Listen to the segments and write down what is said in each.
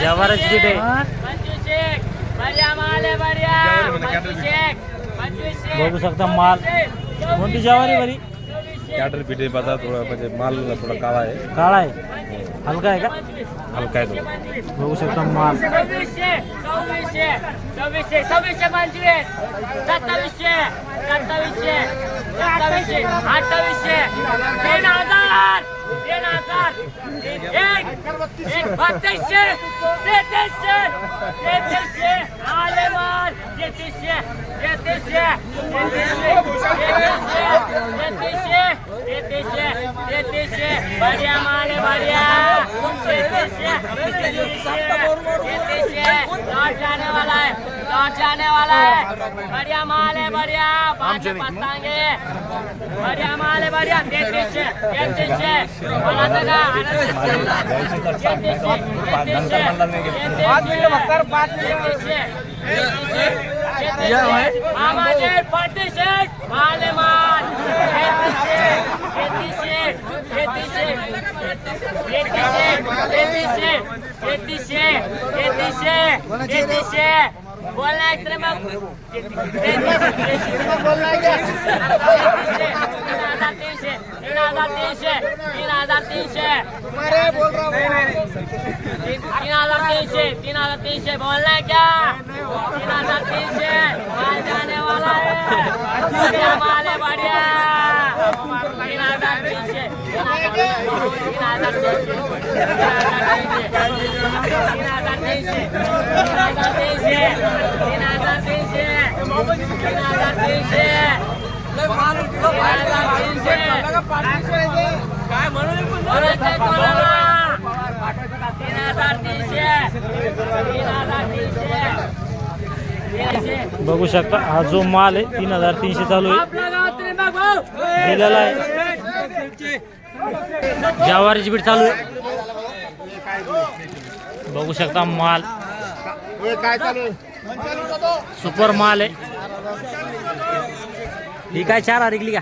जवाराची पीठ आहे. बघू शकता माल कोणती ज्वारी बरी कॅटल पीठ बघा थोडं म्हणजे माल थोडा काळा आहे. काळा आहे हलका आहे का हलका आहे तो. बघू शकता माल 2600 2600 2600 2700 2700 2700 2800 3000 एक 3200 3300 आले माल 3300 बढ़िया माल है बढ़िया लौट जाने वाला है बढ़िया माल है बढ़िया बाद में पछताएंगे बढ़िया माल है बढ़िया 3300 बोलना है इतने में 3300 बोलना है क्या 3300 माल जाने वाला है बढ़िया माल है बढ़िया 3300 बघू शकता हा जो माल आहे 3300 चालू आहे दिलेला आहे. ज्वारीची पीठ चालू आहे बघू शकता माल काय चालू सुपर माल आहे. ही काय 4 ऐकली का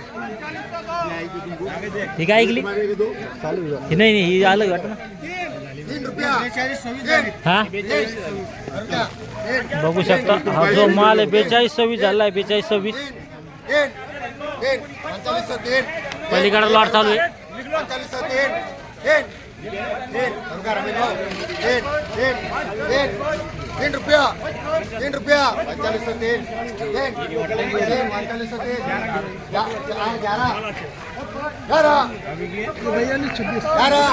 ही काय ऐकली ही नाही ही अलग वाटत ना हा बघू शकता हा जो माल आहे 4226 झाला आहे 4226 पलीकडे लॉट चालू आहे. तीन रुपया 4503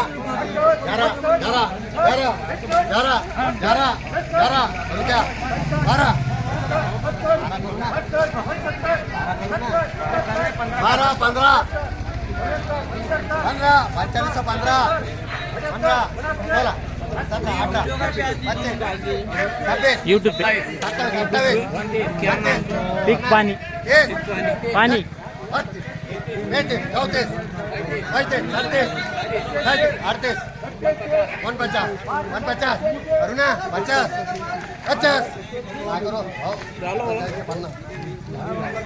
यूट्यूब पे पीक पाणी पाणी 150 अरुणा 50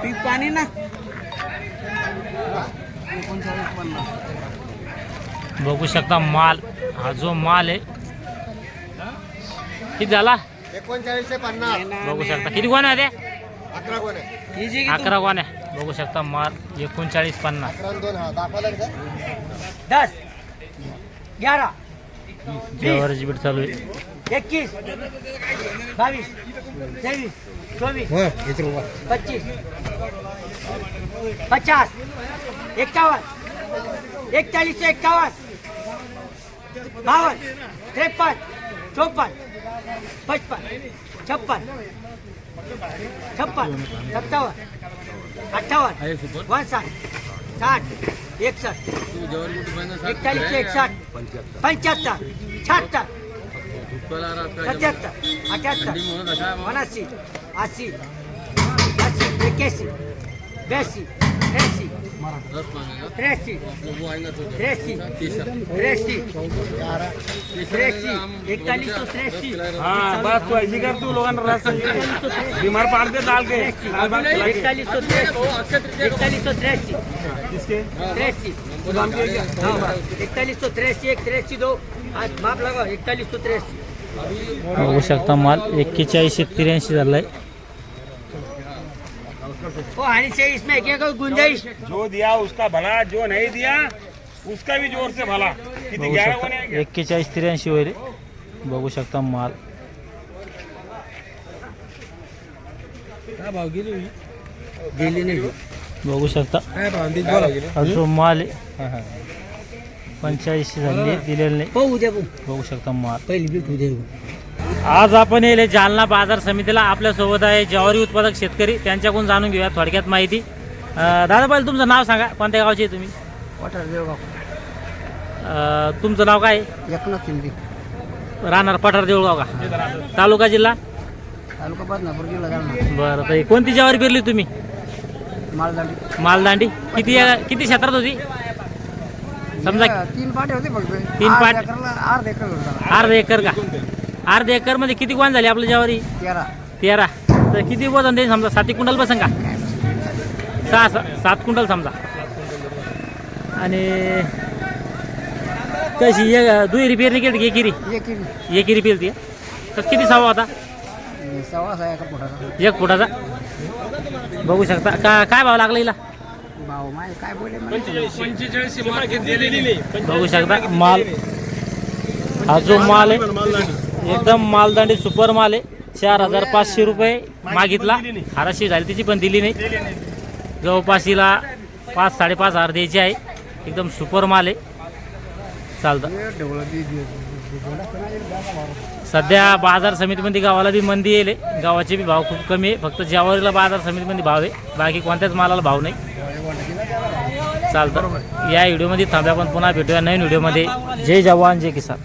पीक पाणी ना बघू शकता माल हा जो माल आहे किती झाला 3950 बघू शकता किती कोण आहे ते 11 कोण आहे 11 कोण आहे बघू शकता माल 3950 10 11 ज्वारीची पीठ चालू आहे 21 22 23 24 25 50 51 41 51 52 53 54 55 56 57 58 59 60 61 41 61 75 76 78 79 80 81 82 83 83 4183 हाँ बात तो ऐसी कर तू लोगों रास्ते बीमार पाड़ दे डाल के 4183 किसके 4183 4183 1 83 2 माप लगाओ 4183 बघू शकता माल 4183 झालाय. हो आणि से इसमें एक एक गुंजाइश. जो दिया उसका भला, जो नहीं दिया उसका भी जोर से भला. किती बघू 11 शकता कोण आहे? 4183 वगैरे बघू शकता माल. गेली नाही. बघू शकता अजून माल आहे 85 झाले दिलेले नाही. हो उद्या बघू. बघू शकता माल. पहिली भेट उद्या बघू. आज आपण येले जालना बाजार समितीला. आपल्यासोबत आहे ज्वारी उत्पादक शेतकरी, त्यांच्याकडून जाणून घेऊया थोडक्यात माहिती. दादा पहिले तुमचं नाव सांगा, कोणत्या गावचे आहे तुम्ही? वाटर देवगाव. तुमचं नाव काय आहे? एकनाथ शिंदे. राहणार पठार देऊळगाव का? तालुका जिल्हा? तालुका बदनापूर जिल्हा जालना. बरं, तर कोणती ज्वारी पेरली तुम्ही? मालदांडी. मालदांडी. किती क्षेत्रात होती समजा? 3 पाटे होते फक्त. 3 पाट. अर्धा एकर होता. अर्धा एकर का? अर्धा एकर मध्ये किती गोण झाली आपली ज्वारी? 13. तर किती वजन देईल समजा? 7 क्विंटल बसन का? 7 क्विंटल समजा. आणि कशी दुहेरी पेरणी केली एकेरी? एकेरी पेरती. तर किती सावा होता? 1 फुटाचा. बघू शकता काय भाव लागला हिला? काय बोले 45 बघू शकता माल. हा जो माल आहे एकदम मालदांडी सुपर माल आहे. 4500 रुपये मागितला. हाराशी झाली तिची पण दिली नाही. जवळपास हिला 5-5.5 हजार द्यायची आहे. एकदम सुपर माल आहे. चालतं. सध्या बाजार समितीमध्ये गावाला बी मंदी येईल. गावाचे बी भाव खूप कमी आहे. फक्त ज्वारीला बाजार समितीमध्ये भाव आहे, बाकी कोणत्याच मालाला भाव नाही. चालतं. या व्हिडिओमध्ये थांबा, पण पुन्हा भेटूया नवीन व्हिडिओमध्ये. जय जवान जय किसान.